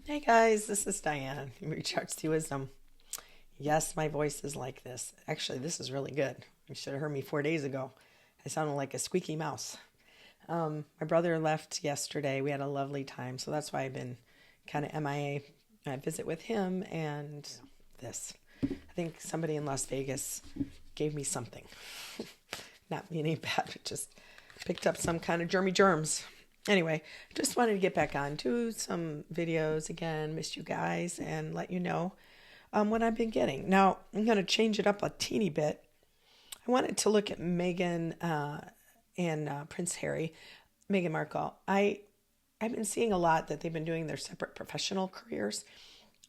Hey guys, this is Diane. You reach ArtsyWisdom. Yes, my voice is like this. Actually, this is really good. You should have heard me 4 days ago. I sounded like a squeaky mouse. My brother left yesterday. We had a lovely time, so that's why I've been kind of MIA. I visit with him and this. I think somebody in Las Vegas gave me something. Not meaning bad, but just picked up some kind of germs. Anyway, just wanted to get back on, do some videos again, missed you guys, and let you know what I've been getting. Now, I'm going to change it up a teeny bit. I wanted to look at Meghan and Prince Harry, Meghan Markle. I've been seeing a lot that they've been doing their separate professional careers.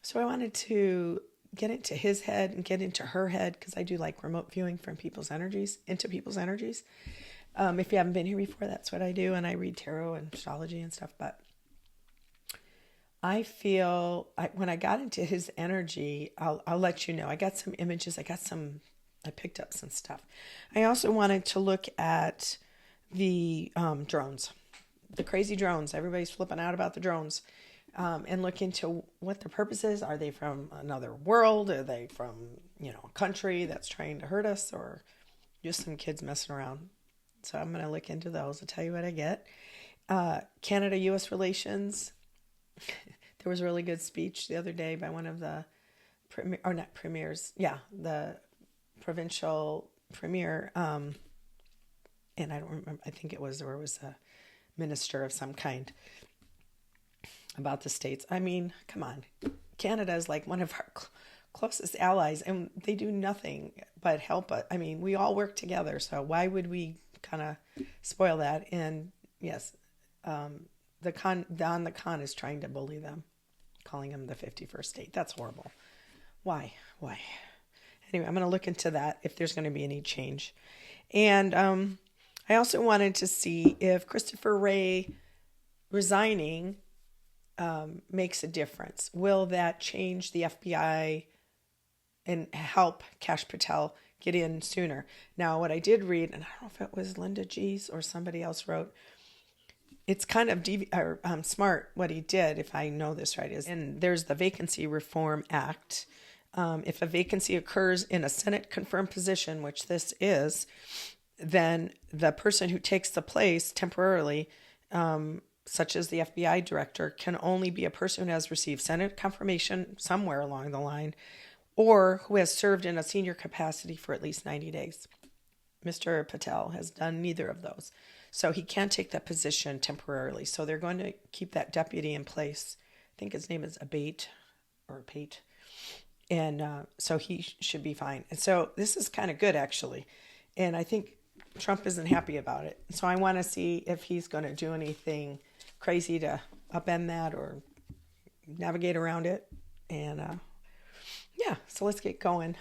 So I wanted to get into his head and get into her head because I do like remote viewing from people's energies, into people's energies. If you haven't been here before, that's what I do. And I read tarot and astrology and stuff. But I feel when I got into his energy, I'll let you know. I got some images. I picked up some stuff. I also wanted to look at the drones, the crazy drones. Everybody's flipping out about the drones. And look into what their purpose is. Are they from another world? Are they from, a country that's trying to hurt us, or just some kids messing around? So I'm going to look into those. I'll tell you what I get. Canada-U.S. relations. There was a really good speech the other day by one of the the provincial premier. And I don't remember. I think it was a minister of some kind about the states. I mean, come on. Canada is like one of our closest allies, and they do nothing but help us. I mean, we all work together, so why would we kind of spoil that? And yes, the con is trying to bully them, calling them the 51st state. That's horrible. Why? Anyway, I'm going to look into that if there's going to be any change. And I also wanted to see if Christopher Wray resigning makes a difference. Will that change the FBI and help Kash Patel get in sooner? Now, what I did read, and I don't know if it was Linda G's or somebody else wrote, it's kind of smart what he did, if I know this right, is, and there's the Vacancy Reform Act. If a vacancy occurs in a Senate-confirmed position, which this is, then the person who takes the place temporarily, such as the FBI director, can only be a person who has received Senate confirmation somewhere along the line, or who has served in a senior capacity for at least 90 days. Mr. Patel has done neither of those. So he can't take that position temporarily. So they're going to keep that deputy in place. I think his name is Abate or Pate. And so he should be fine. And so this is kind of good, actually. And I think Trump isn't happy about it. So I want to see if he's going to do anything crazy to upend that or navigate around it. And so let's get going.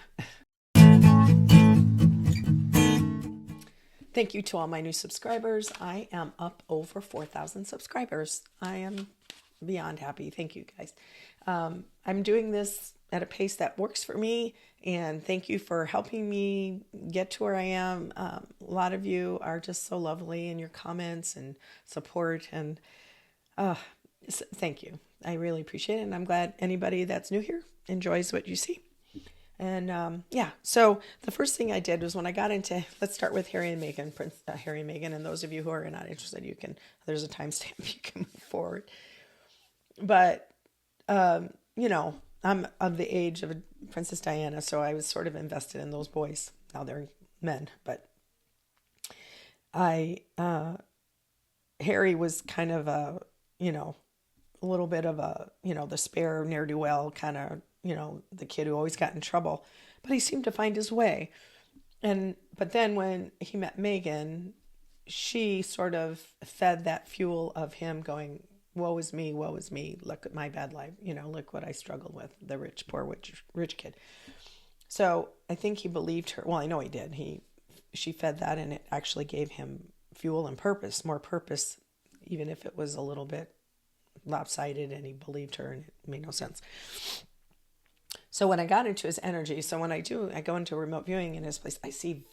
Thank you to all my new subscribers. I am up over 4,000 subscribers. I am beyond happy. Thank you, guys. I'm doing this at a pace that works for me, and thank you for helping me get to where I am. A lot of you are just so lovely in your comments and support, and thank you. I really appreciate it, and I'm glad anybody that's new here enjoys what you see. And so the first thing I did was when I got into, let's start with Harry and Meghan, Prince Harry and Meghan, and those of you who are not interested, there's a timestamp, you can move forward. But, I'm of the age of Princess Diana, so I was sort of invested in those boys. Now they're men, but Harry was kind of a little bit of a, the spare ne'er-do-well kind of, the kid who always got in trouble, but he seemed to find his way. But then when he met Meghan, she sort of fed that fuel of him going, woe is me, look at my bad life, look what I struggled with, the poor rich kid. So I think he believed her. Well, I know he did. She fed that, and it actually gave him fuel and purpose, more purpose, even if it was a little bit lopsided, and he believed her, and it made no sense. So when I got into his energy, when I go into remote viewing in his place, I see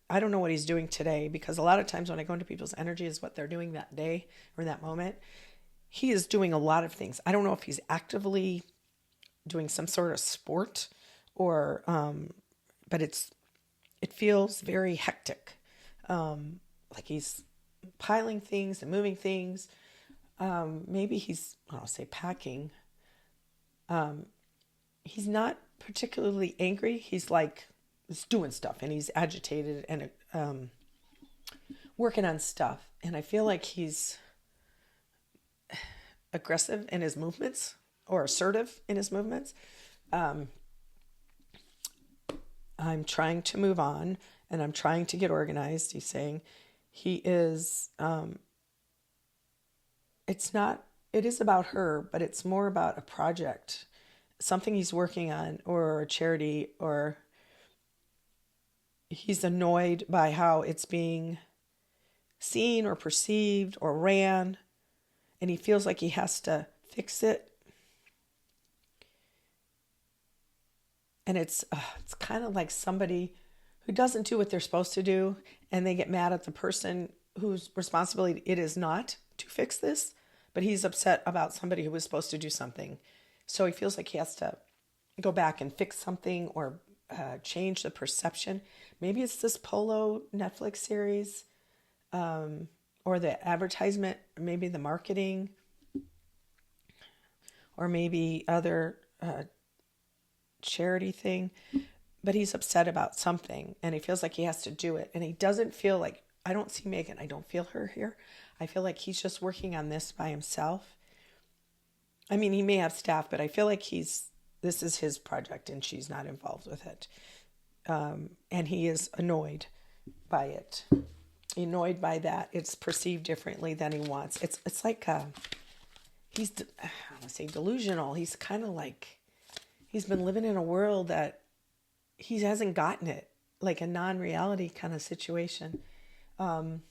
I don't know what he's doing today, because a lot of times when I go into people's energy is what they're doing that day or that moment. he is doing a lot of things. I don't know if he's actively doing some sort of sport or, but it feels very hectic. Like he's piling things and moving things. Maybe he's, I'll say packing. He's not particularly angry. He's like, he's doing stuff and he's agitated and working on stuff. And I feel like he's aggressive in his movements or assertive in his movements. I'm trying to move on and I'm trying to get organized. He's saying he is, it is about her, but it's more about a project, something he's working on or a charity, or he's annoyed by how it's being seen or perceived or ran, and he feels like he has to fix it. And it's kind of like somebody who doesn't do what they're supposed to do, and they get mad at the person whose responsibility it is not to fix this, but he's upset about somebody who was supposed to do something. So he feels like he has to go back and fix something or change the perception. Maybe it's this Polo Netflix series, or the advertisement, or maybe the marketing, or maybe other charity thing. But he's upset about something and he feels like he has to do it. And he doesn't feel like, I don't see Meghan. I don't feel her here. I feel like he's just working on this by himself. I mean, he may have staff, but I feel like this is his project and she's not involved with it. And he is annoyed by it. Annoyed by that. It's perceived differently than he wants. It's like he's, I don't want to say delusional. He's kind of like, he's been living in a world that he hasn't gotten it, like a non-reality kind of situation. And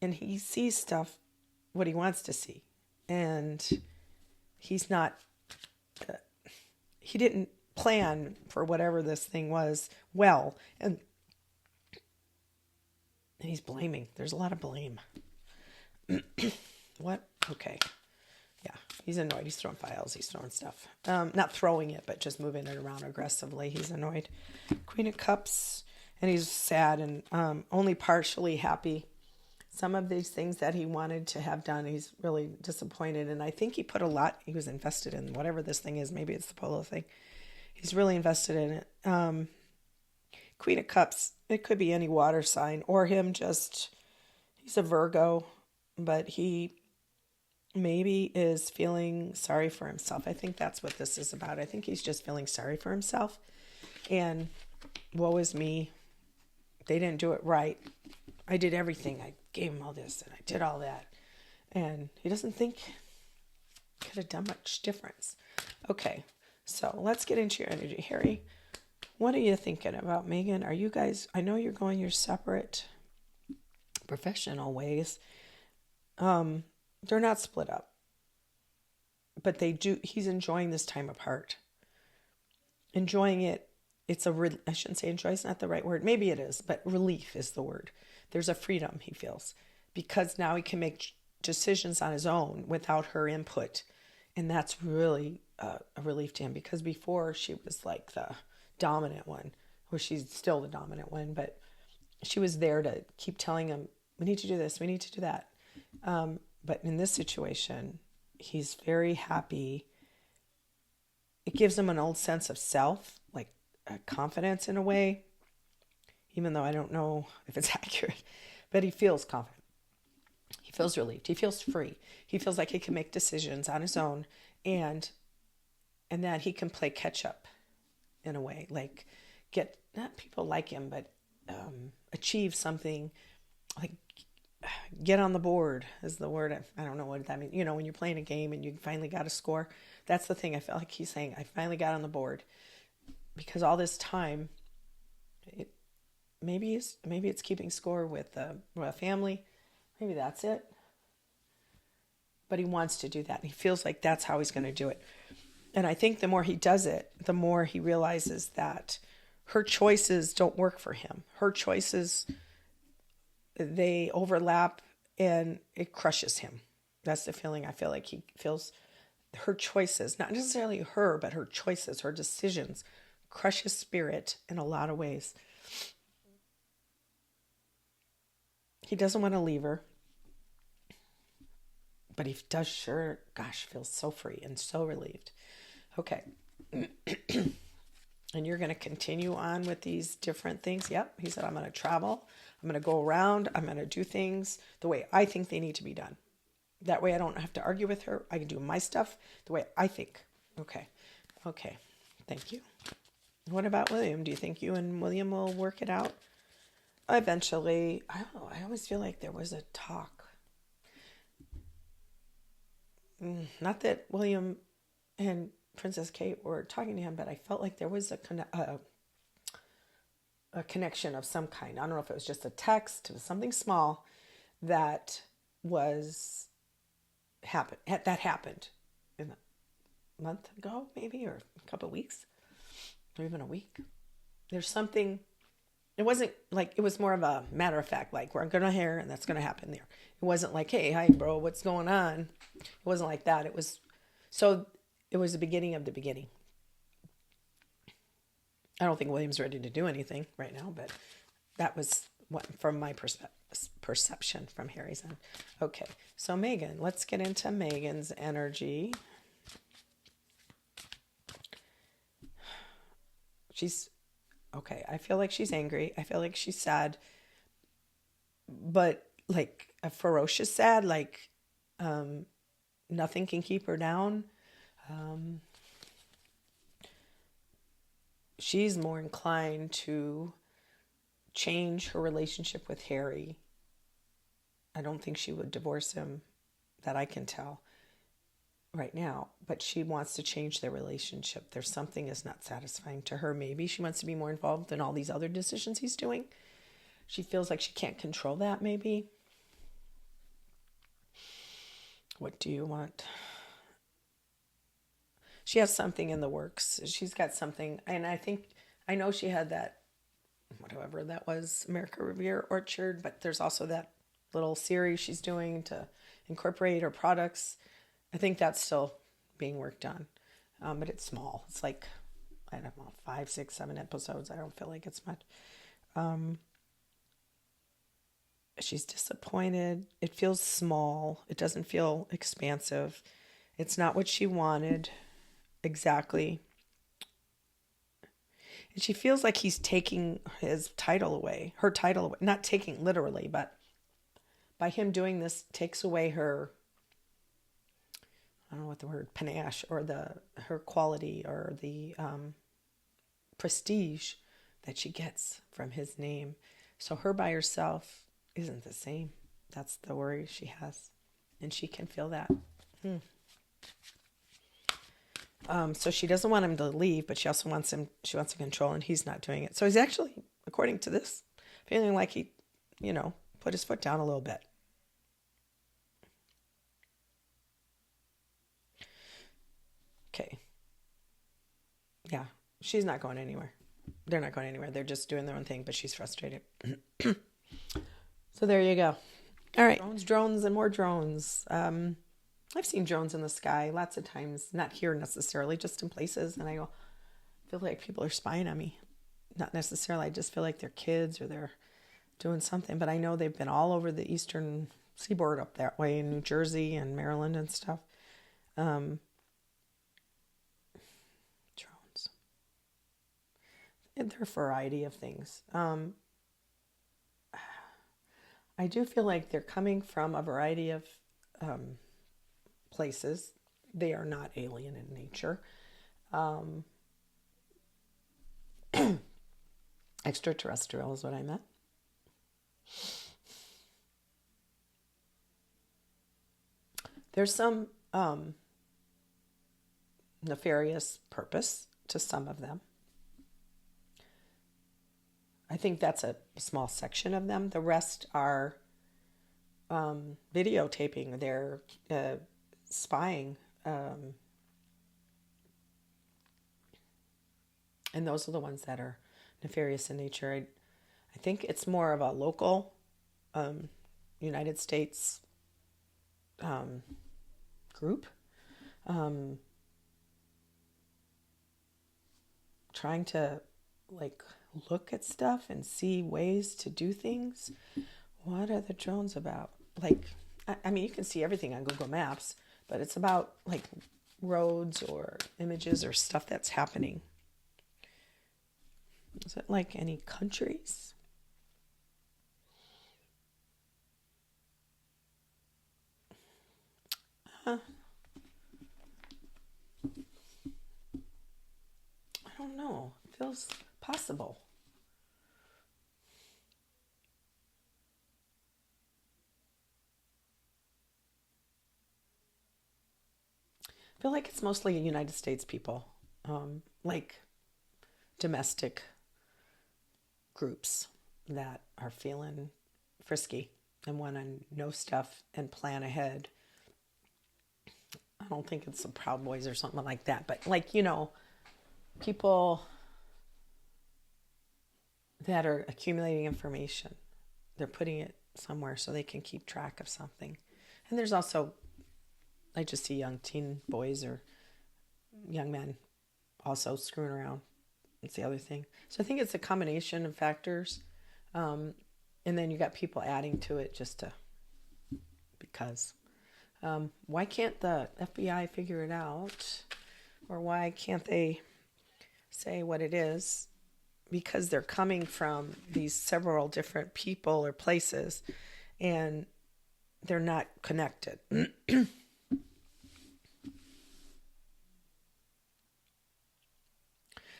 he sees stuff, what he wants to see. And he's not, he didn't plan for whatever this thing was well. And he's blaming. There's a lot of blame. What? Okay. Yeah, he's annoyed. He's throwing files. He's throwing stuff. Not throwing it, but just moving it around aggressively. He's annoyed. Queen of Cups. And he's sad and only partially happy. Some of these things that he wanted to have done, he's really disappointed. And I think he put a lot, he was invested in whatever this thing is. Maybe it's the polo thing. He's really invested in it. Queen of Cups, it could be any water sign or him just, he's a Virgo, but he maybe is feeling sorry for himself. I think that's what this is about. I think he's just feeling sorry for himself. And woe is me. They didn't do it right. I did everything. I gave him all this and I did all that. And he doesn't think he could have done much difference. Okay, so let's get into your energy. Harry, what are you thinking about Meghan? Are you guys, I know you're going your separate professional ways. They're not split up. But they do, he's enjoying this time apart. Enjoying it. It's I shouldn't say enjoy, it's not the right word. Maybe it is, but relief is the word. There's a freedom he feels because now he can make decisions on his own without her input. And that's really a relief to him because before she was like the dominant one, or she's still the dominant one, but she was there to keep telling him, we need to do this, we need to do that. But in this situation, he's very happy. It gives him an old sense of self, like confidence in a way, even though I don't know if it's accurate, but he feels confident. He feels relieved. He feels free. He feels like he can make decisions on his own and that he can play catch up in a way, like get, not people like him, but achieve something, like get on the board is the word. I don't know what that means. You know, when you're playing a game and you finally got a score, that's the thing. I felt like he's saying, I finally got on the board because all this time, maybe it's keeping score with a family. Maybe that's it. But he wants to do that. And he feels like that's how he's going to do it. And I think the more he does it, the more he realizes that her choices don't work for him. Her choices, they overlap and it crushes him. That's the feeling I feel like he feels. Her choices, not necessarily her, but her choices, her decisions, crush his spirit in a lot of ways. He doesn't want to leave her, but he does sure, gosh, feels so free and so relieved. Okay. And you're going to continue on with these different things. Yep. He said, I'm going to travel. I'm going to go around. I'm going to do things the way I think they need to be done. That way I don't have to argue with her. I can do my stuff the way I think. Okay. Okay. Thank you. What about William? Do you think you and William will work it out? Eventually. I don't know. I always feel like there was a talk. Not that William and Princess Kate were talking to him, but I felt like there was a connection of some kind. I don't know if it was just a text, something small that happened in a month ago, maybe, or a couple of weeks, or even a week. There's something. It wasn't like, it was more of a matter of fact, like, we're going to hear and that's going to happen there. It wasn't like, hey, hi, bro, what's going on? It wasn't like that. It was the beginning of the beginning. I don't think William's ready to do anything right now, but that was what, from my perception from Harry's end. Okay, so Meghan, let's get into Meghan's energy. Okay, I feel like she's angry. I feel like she's sad, but like a ferocious sad, like nothing can keep her down. She's more inclined to change her relationship with Harry. I don't think she would divorce him, that I can tell right now, but she wants to change their relationship. There's something is not satisfying to her. Maybe she wants to be more involved in all these other decisions he's doing. She feels like she can't control that, maybe. What do you want? She has something in the works. She's got something, and I know she had that, whatever that was, America Revere Orchard, but there's also that little series she's doing to incorporate her products. I think that's still being worked on, but it's small. It's like, I don't know, 5, 6, 7 episodes. I don't feel like it's much. She's disappointed. It feels small. It doesn't feel expansive. It's not what she wanted exactly. And she feels like he's taking his title away, her title away. Not taking literally, but by him doing this takes away her, I don't know what the word, panache, or her quality, or the prestige that she gets from his name. So her by herself isn't the same. That's the worry she has. And she can feel that. So she doesn't want him to leave, but she also wants him, she wants to control, and he's not doing it. So he's actually, according to this, feeling like he, put his foot down a little bit. Okay. Yeah, she's not going anywhere. They're not going anywhere. They're just doing their own thing, but she's frustrated. So there you go. All right. Drones and more drones. I've seen drones in the sky lots of times, not here necessarily, just in places. And I feel like people are spying on me. Not necessarily. I just feel like they're kids or they're doing something. But I know they've been all over the eastern seaboard up that way in New Jersey and Maryland and stuff. Drones. And they're a variety of things. I do feel like they're coming from a variety of places. They are not alien in nature. Extraterrestrial is what I meant. There's some nefarious purpose to some of them. I think that's a small section of them. The rest are videotaping. They're spying. And those are the ones that are nefarious in nature. I think it's more of a local United States group, trying to like look at stuff and see ways to do things. What are the drones about? Like, I mean, you can see everything on Google Maps, but it's about like roads or images or stuff that's happening. Is it like any countries? I don't know. It feels possible. I feel like it's mostly United States people, like domestic groups that are feeling frisky and want to know stuff and plan ahead. I don't think it's the Proud Boys or something like that, but like, you know, people that are accumulating information, they're putting it somewhere so they can keep track of something. And there's also, I just see young teen boys or young men also screwing around. It's the other thing. So I think it's a combination of factors. And then you got people adding to it just to, because. Why can't the FBI figure it out? Or why can't they say what it is? Because they're coming from these several different people or places and they're not connected.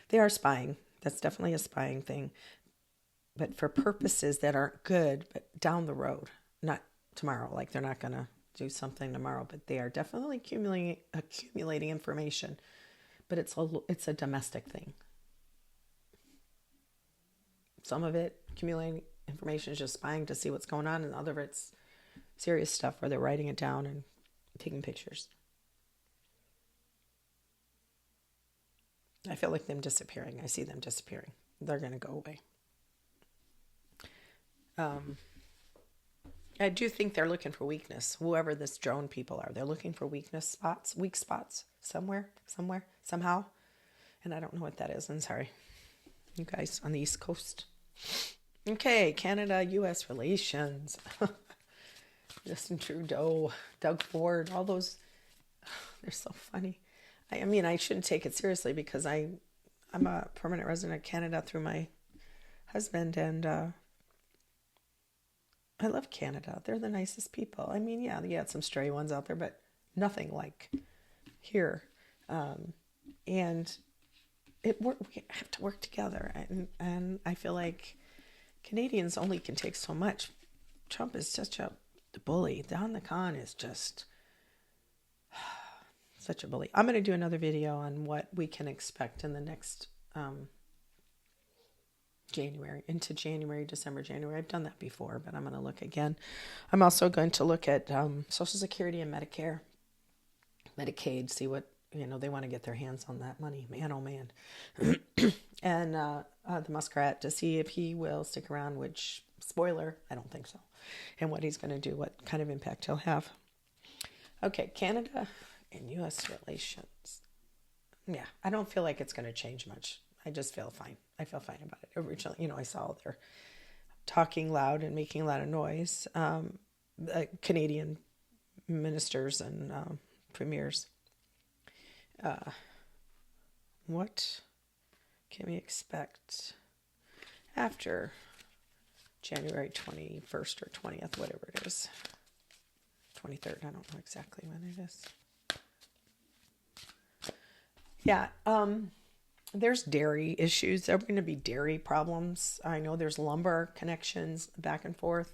They are spying. That's definitely a spying thing. But for purposes that aren't good, but down the road, not tomorrow. Like they're not going to do something tomorrow, but they are definitely accumulating information. But it's a domestic thing. Some of it, accumulating information, is just spying to see what's going on, and other of it's serious stuff where they're writing it down and taking pictures. I feel like them disappearing. I see them disappearing. They're going to go away. I do think they're looking for weakness. Whoever this drone people are, they're looking for weak spots somewhere, somehow. And I don't know what that is. I'm sorry. You guys on the East Coast. Okay, Canada-U.S. relations. Justin Trudeau, Doug Ford, all those. They're so funny. I mean, I shouldn't take it seriously because I'm a permanent resident of Canada through my husband, and I love Canada. They're the nicest people. I mean, yeah, you had some stray ones out there, but nothing like here. And we have to work together, and I feel like Canadians only can take so much. Trump is such a bully. Don the Con is just such a bully. I'm going to do another video on what we can expect in the next January, December, January. I've done that before, but I'm going to look again. I'm also going to look at Social Security and Medicare, Medicaid, see what, they want to get their hands on that money. Man, oh man. And the Muskrat, to see if he will stick around, which, spoiler, I don't think so. And what he's going to do, what kind of impact he'll have. Okay, Canada and U.S. relations. Yeah, I don't feel like it's going to change much. I just feel fine. I feel fine about it. Originally, I saw they're talking loud and making a lot of noise. Canadian ministers and premiers. What can we expect after January 21st or 20th, whatever it is? 23rd, I don't know exactly when it is. Yeah, there's dairy issues. There are going to be dairy problems. I know there's lumber connections back and forth,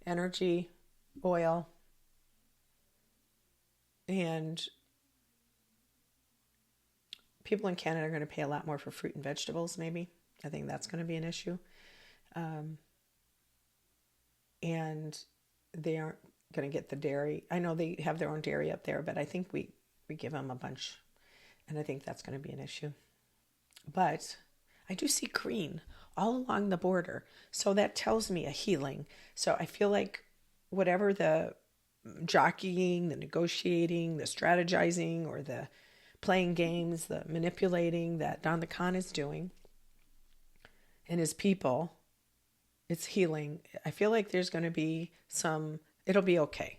energy, oil, and people in Canada are going to pay a lot more for fruit and vegetables, maybe. I think that's going to be an issue. And they aren't going to get the dairy. I know they have their own dairy up there, but I think we give them a bunch. And I think that's going to be an issue. But I do see green all along the border. So that tells me a healing. So I feel like whatever the jockeying, the negotiating, the strategizing, or the playing games, the manipulating that Don the Con is doing and his people, it's healing. I feel like there's going to be it'll be okay,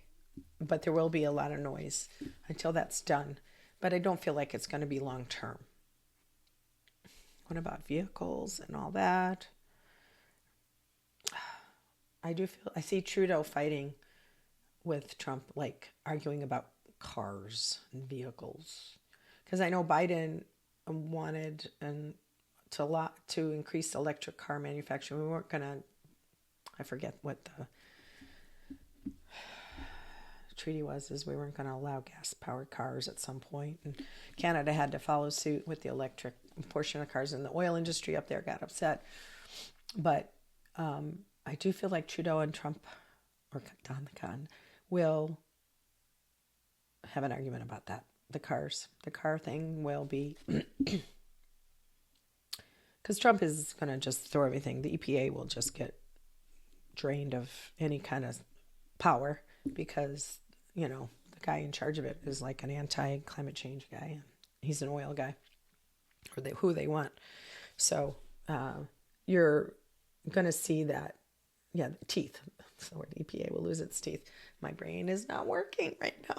but there will be a lot of noise until that's done. But I don't feel like it's going to be long term. What about vehicles and all that? I see Trudeau fighting with Trump, like arguing about cars and vehicles. Because I know Biden wanted to increase electric car manufacturing. We weren't going to, I forget what the treaty is we weren't going to allow gas-powered cars at some point. And Canada had to follow suit with the electric portion of cars, and the oil industry up there got upset. But I do feel like Trudeau and Trump, or Don the Con, will have an argument about that. The car thing will be... Because Trump is going to just throw everything. The EPA will just get drained of any kind of power because, the guy in charge of it is like an anti-climate change guy. He's an oil guy, or who they want. So you're going to see that, the teeth. So where the EPA will lose its teeth. My brain is not working right now.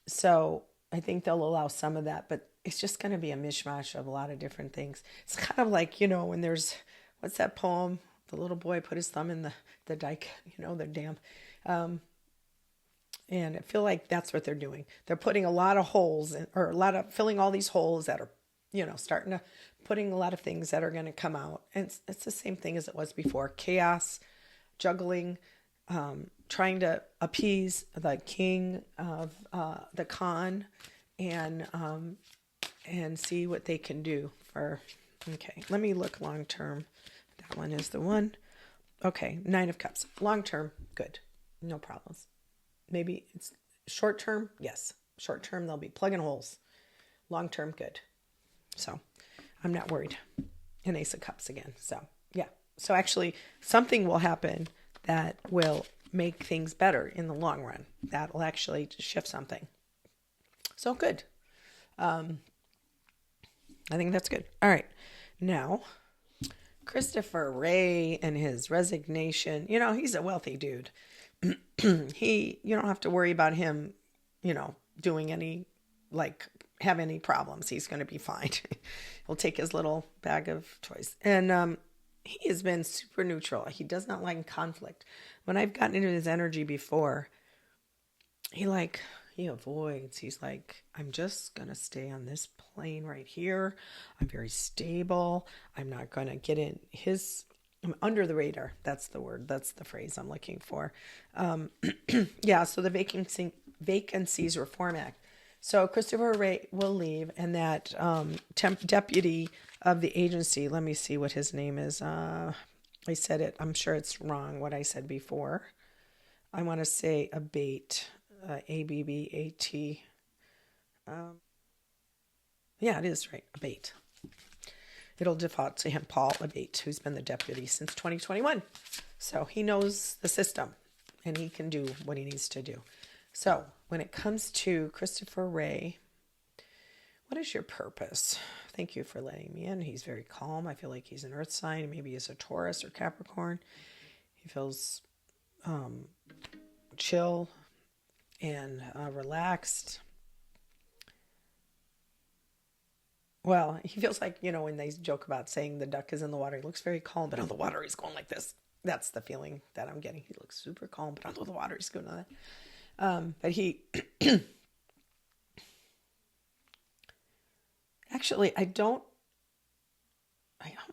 So I think they'll allow some of that, but it's just going to be a mishmash of a lot of different things. It's kind of like, when there's, what's that poem? The little boy put his thumb in the dike, the dam. And I feel like that's what they're doing. They're putting a lot of holes in, or filling all these holes that are, putting a lot of things that are going to come out. And it's the same thing as it was before. Chaos, juggling, trying to appease the king of the con and see what they can do okay, let me look long term. That one is the one. Okay, 9 of Cups. Long term, good. No problems. Maybe it's short term, yes. Short term, they'll be plugging holes. Long term, good. So I'm not worried. An Ace of Cups again. So yeah. So actually something will happen that will make things better in the long run. That will actually shift something. So good. I think that's good. All right. Now, Christopher Wray and his resignation. He's a wealthy dude. You don't have to worry about him, doing have any problems. He's going to be fine. He'll take his little bag of toys. And he has been super neutral. He does not like conflict. When I've gotten into his energy before, he avoids. He's like, I'm just going to stay on this plane right here. I'm very stable. I'm not going to get in I'm under the radar. That's the word. That's the phrase I'm looking for. Yeah, so the Vacancies Reform Act. So Christopher Wray will leave, and that deputy of the agency, let me see what his name is. I said it. I'm sure it's wrong what I said before. I want to say Abate, A-B-B-A-T. Yeah, it is right, Abate. It'll default to him, Paul Abate, who's been the deputy since 2021. So he knows the system, and he can do what he needs to do. So when it comes to Christopher Wray, what is your purpose? Thank you for letting me in. He's very calm. I feel like he's an earth sign. Maybe he's a Taurus or Capricorn. He feels chill and relaxed. Well, he feels like, when they joke about saying the duck is in the water, he looks very calm, but on the water he's going like this. That's the feeling that I'm getting. He looks super calm, but under the water he's going like that. But he... Actually, I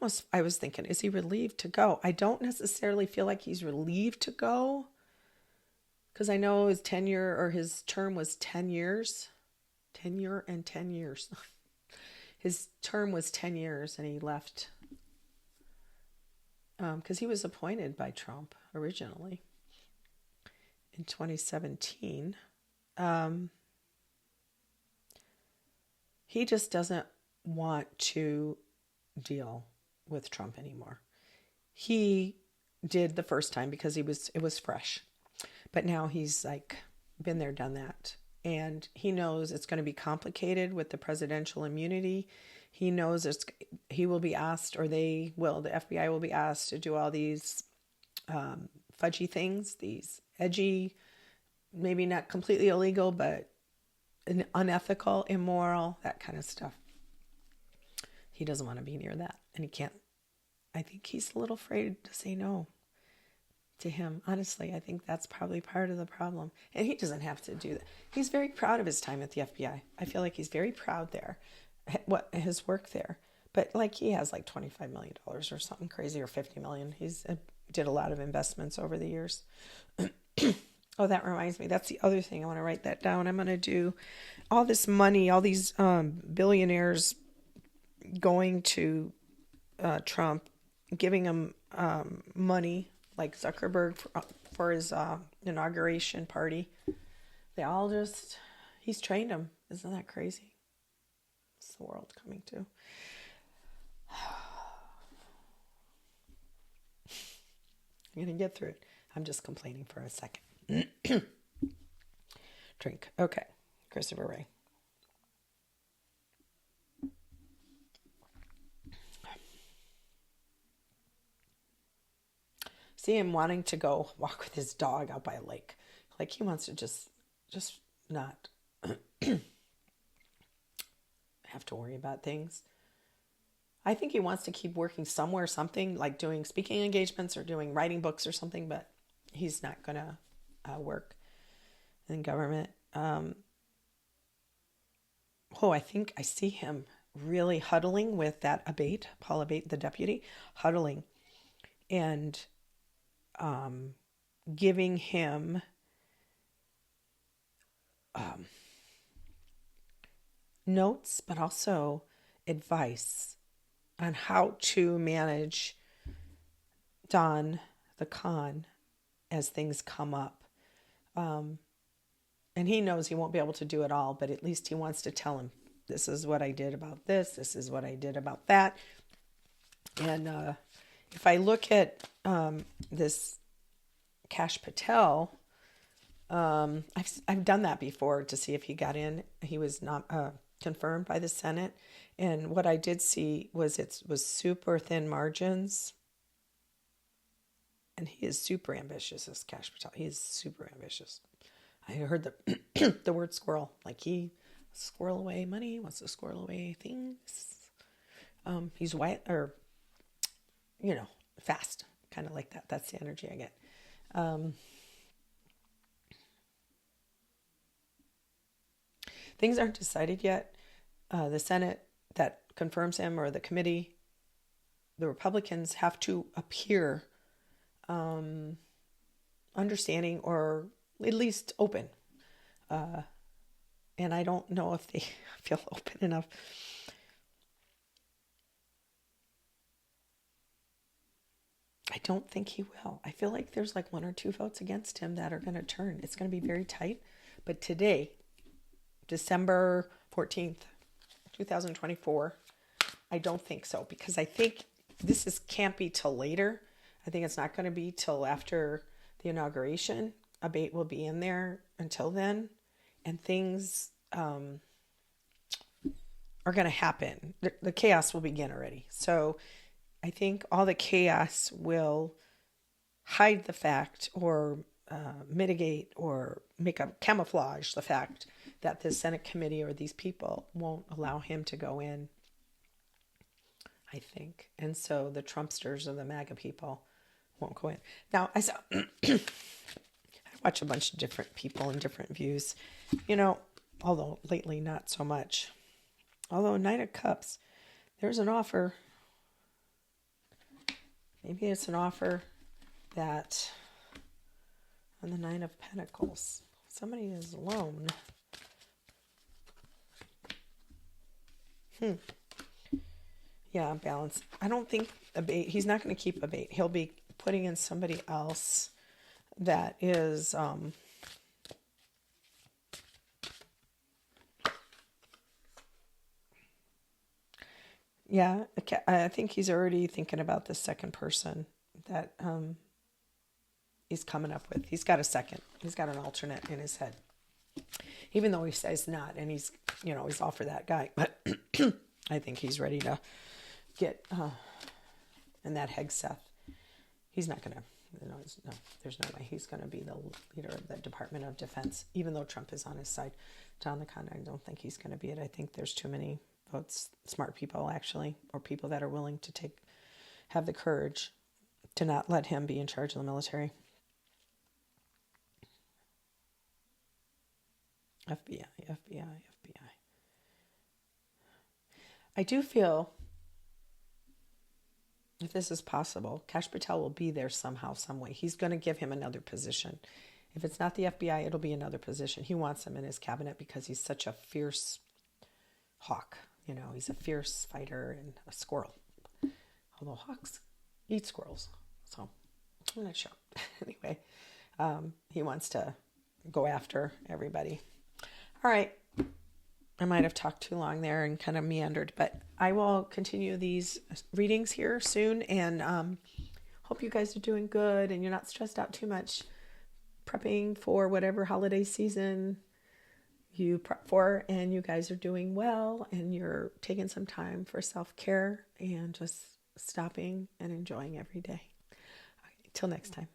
was thinking, is he relieved to go? I don't necessarily feel like he's relieved to go, because I know his tenure or his term was 10 years. Tenure and 10 years. His term was 10 years and he left because he was appointed by Trump originally in 2017. He just doesn't want to deal with Trump anymore. He did the first time because it was fresh. But now he's like been there, done that. And he knows it's going to be complicated with the presidential immunity. He knows he will be asked, or the FBI will be asked to do all these fudgy things, these edgy, maybe not completely illegal, but unethical, immoral, that kind of stuff. He doesn't want to be near that. And he can't. I think he's a little afraid to say no to him. Honestly, I think that's probably part of the problem. And he doesn't have to do that. He's very proud of his time at the FBI. I feel like he's very proud there, his work there. But like he has like $25 million or something crazy, or $50 million. He's did a lot of investments over the years. Oh, that reminds me. That's the other thing. I want to write that down. I'm going to do all this money, all these billionaires going to Trump, giving him money, like Zuckerberg for his inauguration party. They all he's trained them. Isn't that crazy? It's the world coming to. I'm going to get through it. I'm just complaining for a second. Drink. Okay. Christopher Wray. See him wanting to go walk with his dog out by a lake. Like he wants to just not have to worry about things. I think he wants to keep working somewhere, something like doing speaking engagements or doing writing books or something, but he's not going to work in government. I think I see him really huddling with that Paul Abate, the deputy, huddling and giving him notes, but also advice on how to manage Don the con as things come up. And he knows he won't be able to do it all, but at least he wants to tell him, this is what I did about this. This is what I did about that. And if I look at this Kash Patel, I've done that before to see if he got in. He was not confirmed by the Senate. And what I did see was it was super thin margins. And he is super ambitious, this Kash Patel. He is super ambitious. I heard the word squirrel. Like he squirrel away money, wants to squirrel away things. He's white or, fast. Kind of like that. That's the energy I get. Things aren't decided yet. The Senate that confirms him, or the committee, the Republicans have to appear understanding or at least open. And I don't know if they feel open enough. I don't think he will. I feel like there's like 1 or 2 votes against him that are going to turn. It's going to be very tight. But today, December 14th, 2024, I don't think so, because I think can't be till later. I think it's not going to be till after the inauguration. Abate will be in there until then, and things are going to happen. The chaos will begin already. So I think all the chaos will hide the fact, or mitigate, or make a camouflage the fact that the Senate committee or these people won't allow him to go in, I think. And so the Trumpsters or the MAGA people won't go in. Now, I watch a bunch of different people and different views, although lately not so much. Although Knight of Cups, there's an offer. Maybe it's an offer that on the Nine of Pentacles, somebody is alone. Yeah, balance. I don't think he's not going to keep Abate. He'll be putting in somebody else that is yeah, I think he's already thinking about the second person that he's coming up with. He's got a second. He's got an alternate in his head. Even though he says not, and he's, he's all for that guy. But I think he's ready to get, and that Hegseth, he's not going to, there's no way he's going to be the leader of the Department of Defense, even though Trump is on his side. John LeConte, I don't think he's going to be it. I think there's too many votes, smart people actually, or people that are willing to have the courage to not let him be in charge of the military. FBI. I do feel, if this is possible, Kash Patel will be there somehow, some way. He's going to give him another position. If it's not the FBI, it'll be another position. He wants him in his cabinet because he's such a fierce hawk. He's a fierce fighter and a squirrel. Although hawks eat squirrels. So I'm not sure. Anyway, he wants to go after everybody. All right. I might have talked too long there and kind of meandered, but I will continue these readings here soon, and hope you guys are doing good and you're not stressed out too much prepping for whatever holiday season you prep for, and you guys are doing well and you're taking some time for self-care and just stopping and enjoying every day. Okay, till next time.